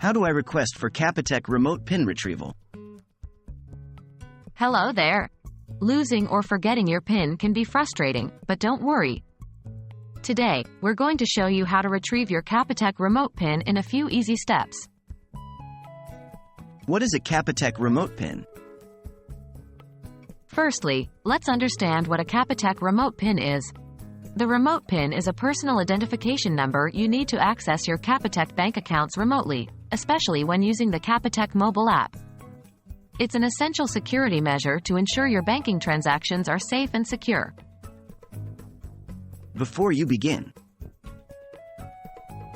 How do I request for Capitec Remote PIN Retrieval? Hello there. Losing or forgetting your PIN can be frustrating, but don't worry. Today, we're going to show you how to retrieve your Capitec Remote PIN in a few easy steps. What is a Capitec Remote PIN? Firstly, let's understand what a Capitec Remote PIN is. The Remote PIN is a personal identification number you need to access your Capitec bank accounts remotely, especially when using the Capitec mobile app. It's an essential security measure to ensure your banking transactions are safe and secure. Before you begin,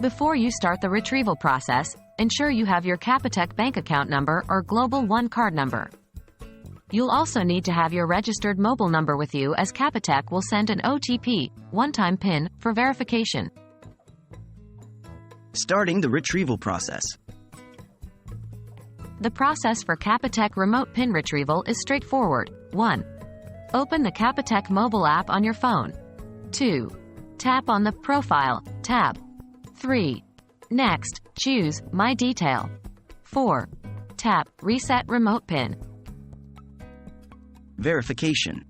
Before you start the retrieval process, ensure you have your Capitec bank account number or Global One card number. You'll also need to have your registered mobile number with you, as Capitec will send an OTP, one-time PIN, for verification. starting the retrieval process. The process for Capitec Remote PIN Retrieval is straightforward. 1. Open the Capitec mobile app on your phone. 2. Tap on the Profile tab. 3. Next, choose My Detail. 4. Tap Reset Remote PIN. Verification.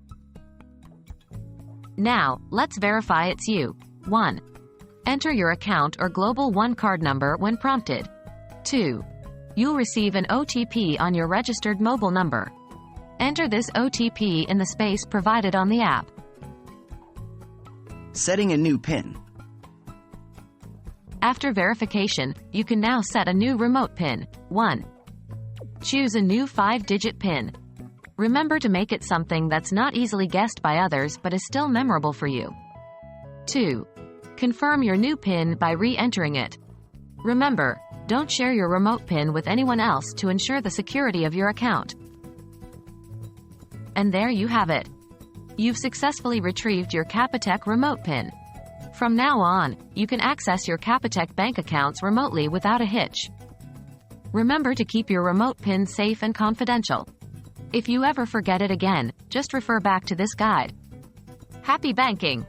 Now, let's verify it's you. 1. Enter your account or Global One card number when prompted. 2. You'll receive an OTP on your registered mobile number. Enter this OTP in the space provided on the app. Setting a new PIN. After verification, you can now set a new remote PIN. 1. Choose a new 5-digit PIN. Remember to make it something that's not easily guessed by others but is still memorable for you. 2. Confirm your new PIN by re-entering it. Remember, don't share your remote PIN with anyone else to ensure the security of your account. And there you have it. You've successfully retrieved your Capitec Remote PIN. From now on, you can access your Capitec bank accounts remotely without a hitch. Remember to keep your remote PIN safe and confidential. If you ever forget it again, just refer back to this guide. Happy banking!